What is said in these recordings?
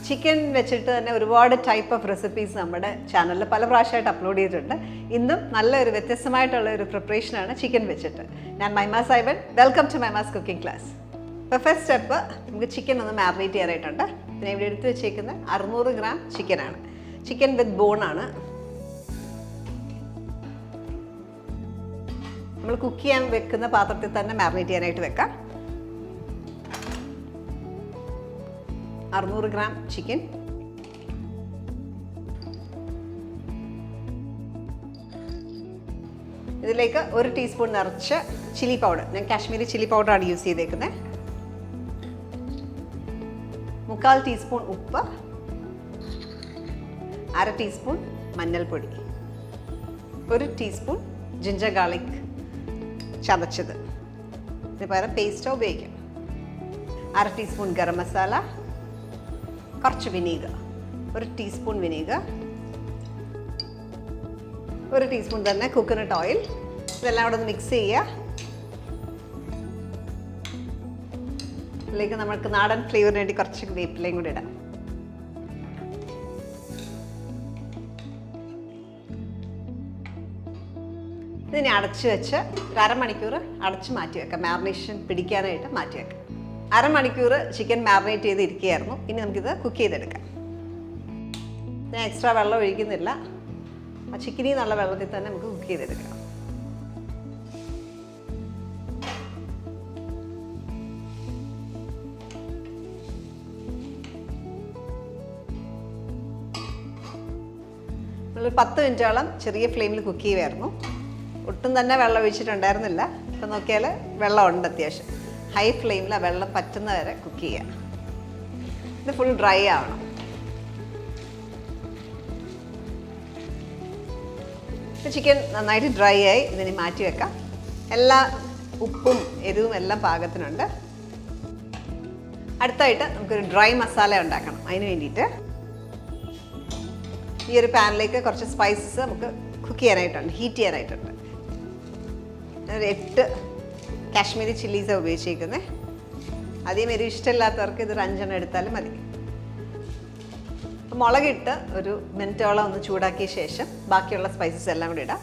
Chicken വെച്ചിട്ട് തന്നെ ഒരുപാട് ടൈപ്പ് ഓഫ് റെസിപ്പീസ് നമ്മുടെ ചാനലിൽ പല പ്രാവശ്യമായിട്ട് അപ്ലോഡ് ചെയ്തിട്ടുണ്ട്. ഇന്നും നല്ലൊരു വ്യത്യസ്തമായിട്ടുള്ള ഒരു പ്രിപ്പറേഷനാണ് ചിക്കൻ വെച്ചിട്ട്. ഞാൻ മഹിമാസ് ഐവൻ. Welcome to Mahima's cooking class. ഇപ്പോൾ ഫസ്റ്റ് സ്റ്റെപ്പ് നമുക്ക് ചിക്കൻ ഒന്ന് മാരിനേറ്റ് ചെയ്യാനായിട്ടുണ്ട്. പിന്നെ ഇവിടെ എടുത്ത് വെച്ചേക്കുന്നത് 600 ഗ്രാം ചിക്കനാണ്. ചിക്കൻ വിത്ത് ബോണാണ്. നമ്മൾ കുക്ക് ചെയ്യാൻ വെക്കുന്ന പാത്രത്തിൽ തന്നെ മാരിനേറ്റ് ചെയ്യാനായിട്ട് വെക്കാം. 600 ഗ്രാം ചിക്കൻ. ഇതിലേക്ക് 1 ടീസ്പൂൺ നിറച്ച് ചില്ലി പൗഡർ. ഞാൻ കാശ്മീരി ചില്ലി പൗഡറാണ് യൂസ് ചെയ്തേക്കുന്നത്. 1/4 ടീസ്പൂൺ ഉപ്പ്, 1/2 ടീസ്പൂൺ മഞ്ഞൾപ്പൊടി, 1 ടീസ്പൂൺ ജിഞ്ചർ ഗാർലിക് ചതച്ചത്. ഇതിന് പകരം പേസ്റ്റോ ഉപയോഗിക്കാം. 1/2 ടീസ്പൂൺ ഗരം മസാല, കുറച്ച് വിനീഗർ, 1 ടീസ്പൂൺ വിനീഗർ, 1 ടീസ്പൂൺ തന്നെ കോക്കനട്ട് ഓയിൽ. ഇതെല്ലാം കൂടെ ഒന്ന് മിക്സ് ചെയ്യുക. ഇതിലേക്ക് നമുക്ക് നാടൻ ഫ്ലേവറിന് വേണ്ടി കുറച്ച് വേപ്പിലയും കൂടി ഇടാം. ഇതിനെ അടച്ച് വെച്ച് ഒരു അരമണിക്കൂർ അടച്ച് മാറ്റി വെക്കാം. മാരിനേഷൻ പിടിക്കാനായിട്ട് മാറ്റി വെക്കാം. അരമണിക്കൂർ ചിക്കൻ മാരിനേറ്റ് ചെയ്ത് ഇരിക്കുകയായിരുന്നു. ഇനി നമുക്കിത് കുക്ക് ചെയ്തെടുക്കാം. ഞാൻ എക്സ്ട്രാ വെള്ളം ഒഴിക്കുന്നില്ല. ആ ചിക്കനിൽ നിന്നുള്ള വെള്ളത്തിൽ തന്നെ നമുക്ക് കുക്ക് ചെയ്തെടുക്കാം. നമ്മളൊരു 10 മിനിറ്റോളം ചെറിയ ഫ്ലെയിമിൽ കുക്ക് ചെയ്യുമായിരുന്നു. ഒട്ടും തന്നെ വെള്ളം ഒഴിച്ചിട്ടുണ്ടായിരുന്നില്ല. ഇപ്പം നോക്കിയാൽ വെള്ളമുണ്ട് അത്യാവശ്യം. ഹൈ ഫ്ലെയിമിൽ ആ വെള്ളം പറ്റുന്ന വരെ കുക്ക് ചെയ്യുക. ഇത് ഫുൾ ഡ്രൈ ആവണം. ഇപ്പോൾ ചിക്കൻ നന്നായിട്ട് ഡ്രൈ ആയി. ഇതിനെ മാറ്റി വെക്കാം. എല്ലാ ഉപ്പും എരിവും എല്ലാം പാകത്തിനുണ്ട്. അടുത്തായിട്ട് നമുക്കൊരു ഡ്രൈ മസാല ഉണ്ടാക്കണം. അതിന് വേണ്ടിയിട്ട് ഈ ഒരു പാനിലേക്ക് കുറച്ച് സ്പൈസസ് നമുക്ക് കുക്ക് ചെയ്യാനായിട്ടുണ്ട്, ഹീറ്റ് ചെയ്യാനായിട്ടുണ്ട്. ഒരു 8 കാശ്മീരി ചില്ലീസാണ് ഉപയോഗിച്ചിരിക്കുന്നത്. അധികം എരിവ് ഇഷ്ടമില്ലാത്തവർക്ക് ഇതൊരു 5 എണ്ണം എടുത്താലും മതി. മുളകിട്ട് ഒരു മിനിറ്റോളം ഒന്ന് ചൂടാക്കിയ ശേഷം ബാക്കിയുള്ള സ്പൈസസ് എല്ലാം കൂടി ഇടാം.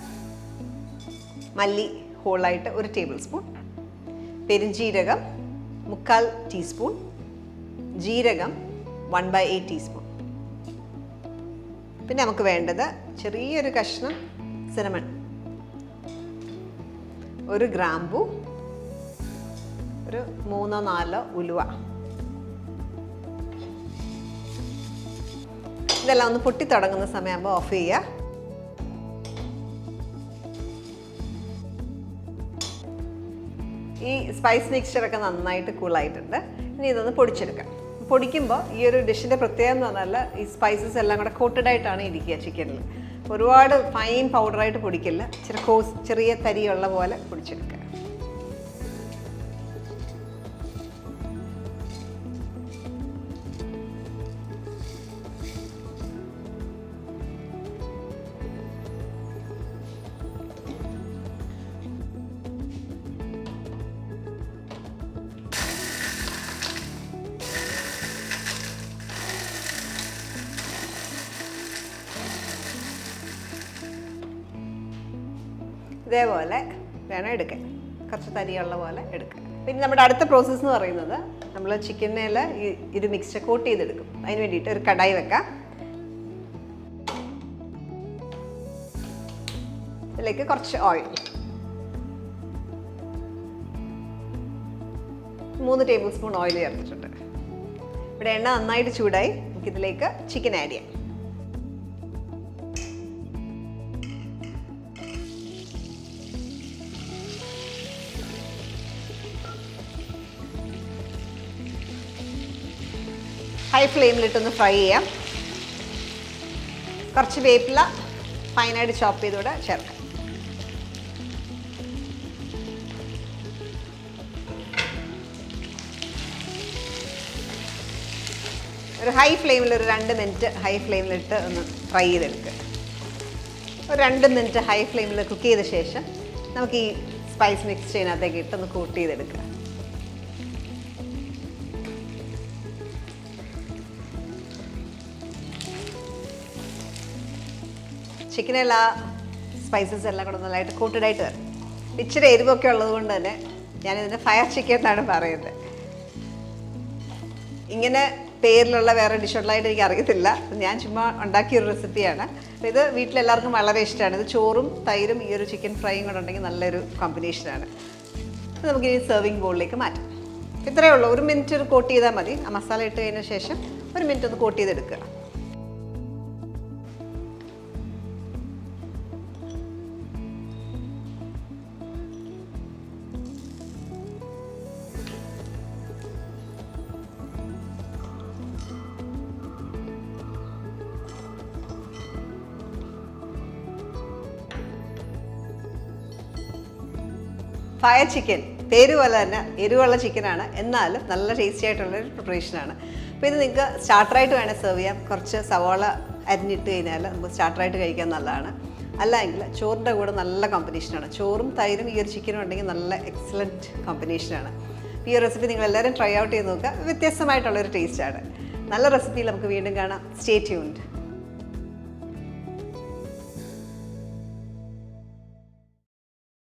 മല്ലി ഹോളായിട്ട് 1 ടേബിൾ സ്പൂൺ, പെരുംജീരകം 1/4 ടീസ്പൂൺ, ജീരകം 1/8 ടീസ്പൂൺ. പിന്നെ നമുക്ക് വേണ്ടത് ചെറിയൊരു കഷ്ണം സിനമൺ, 1 ഗ്രാമ്പു, ഒരു 3-4 ഉലുവ. ഇതെല്ലാം ഒന്ന് പൊട്ടി തുടങ്ങുന്ന സമയമാകുമ്പോൾ ഓഫ് ചെയ്യുക. ഈ സ്പൈസ് മിക്സ്ചറൊക്കെ നന്നായിട്ട് കൂളായിട്ടുണ്ട്. ഇനി ഇതൊന്ന് പൊടിച്ചെടുക്കാം. പൊടിക്കുമ്പോൾ ഈ ഒരു ഡിഷിൻ്റെ പ്രത്യേകത എന്ന് പറഞ്ഞാൽ ഈ സ്പൈസസ് എല്ലാം കൂടെ കോട്ടഡ് ആയിട്ടാണ് ഇരിക്കുക ചിക്കനിൽ. ഒരുപാട് ഫൈൻ പൗഡറായിട്ട് പൊടിക്കില്ല. ചെറിയ തരിയുള്ള പോലെ പൊടിച്ചെടുക്കുക. ഇതേപോലെ വേണം എടുക്കാൻ. കുറച്ച് തരിയുള്ള പോലെ എടുക്കുക. പിന്നെ നമ്മുടെ അടുത്ത പ്രോസസ്സ് എന്ന് പറയുന്നത് നമ്മൾ ചിക്കനിൽ ഇത് മിക്സ്ചർ കോട്ട് ചെയ്തെടുക്കും. അതിന് വേണ്ടിയിട്ട് ഒരു കടായി വെക്കാം. ഇതിലേക്ക് കുറച്ച് ഓയിൽ, 3 ടേബിൾ സ്പൂൺ ഓയിൽ ചേർത്തിട്ടുണ്ട്. ഇവിടെ എണ്ണ നന്നായിട്ട് ചൂടായി. നമുക്കിതിലേക്ക് ചിക്കൻ ആഡ് ചെയ്യാം. ഹൈ ഫ്ലെയിമിലിട്ടൊന്ന് ഫ്രൈ ചെയ്യാം. കുറച്ച് വേപ്പില ഫൈനായിട്ട് ചോപ്പ് ചെയ്തുകൂടെ ചേർക്കാം. ഒരു ഹൈ ഫ്ലെയിമിൽ ഒരു 2 മിനിറ്റ് ഹൈ ഫ്ലെയിമിലിട്ട് ഒന്ന് ഫ്രൈ ചെയ്തെടുക്കുക. ഒരു 2 മിനിറ്റ് ഹൈ ഫ്ലെയിമിൽ കുക്ക് ചെയ്ത ശേഷം നമുക്ക് ഈ സ്പൈസ് മിക്സ് ചെയ്യുന്നതിനകത്തേക്ക് ഇട്ടൊന്ന് കൂട്ട് ചെയ്തെടുക്കുക. ചിക്കനെല്ലാം സ്പൈസസ് എല്ലാം കൂടെ നല്ലതായിട്ട് കോട്ടഡായിട്ട് വരും. ഇച്ചിരി എരിവൊക്കെ ഉള്ളതുകൊണ്ട് തന്നെ ഞാനിതിന് ഫയർ ചിക്കൻ എന്നാണ് പറയുന്നത്. ഇങ്ങനെ പേരിലുള്ള വേറെ ഡിഷുള്ളതായിട്ട് എനിക്ക് അറിയത്തില്ല. ഞാൻ ചുമ്മാ ഉണ്ടാക്കിയൊരു റെസിപ്പിയാണ്. അപ്പോൾ ഇത് വീട്ടിലെല്ലാവർക്കും വളരെ ഇഷ്ടമാണ്. ഇത് ചോറും തൈരും ഈ ഒരു ചിക്കൻ ഫ്രൈയും കൂടെ ഉണ്ടെങ്കിൽ നല്ലൊരു കോമ്പിനേഷനാണ്. അപ്പോൾ നമുക്ക് ഈ സെർവിങ് ബോളിലേക്ക് മാറ്റാം. ഇത്രയേ ഉള്ളൂ. 1 മിനിറ്റ് ഒരു കോട്ട് ചെയ്താൽ മതി. ആ മസാല ഇട്ട് കഴിഞ്ഞ ശേഷം 1 മിനിറ്റ് ഒന്ന് കോട്ട് ചെയ്തെടുക്കുക. ഫയർ ചിക്കൻ പേര് പോലെ തന്നെ എരിവുള്ള ചിക്കനാണ്, എന്നാലും നല്ല ടേസ്റ്റി ആയിട്ടുള്ളൊരു പ്രിപ്പറേഷനാണ്. അപ്പോൾ ഇത് നിങ്ങൾക്ക് സ്റ്റാർട്ടറായിട്ട് വേണേൽ സെർവ് ചെയ്യാം. കുറച്ച് സവാള അരിഞ്ഞിട്ട് കഴിഞ്ഞാൽ നമുക്ക് സ്റ്റാർട്ടറായിട്ട് കഴിക്കാൻ നല്ലതാണ്. അല്ലെങ്കിൽ ചോറിൻ്റെ കൂടെ നല്ല കോമ്പിനേഷനാണ്. ചോറും തൈരും ഈ ഒരു ചിക്കനും ഉണ്ടെങ്കിൽ നല്ല എക്സലൻറ്റ് കോമ്പിനേഷനാണ്. ഈ ഒരു റെസിപ്പി നിങ്ങളെല്ലാവരും ട്രൈ ഔട്ട് ചെയ്ത് നോക്കുക. വ്യത്യസ്തമായിട്ടുള്ളൊരു ടേസ്റ്റാണ്. നല്ല റെസിപ്പിയിൽ നമുക്ക് വീണ്ടും കാണാം. Stay tuned.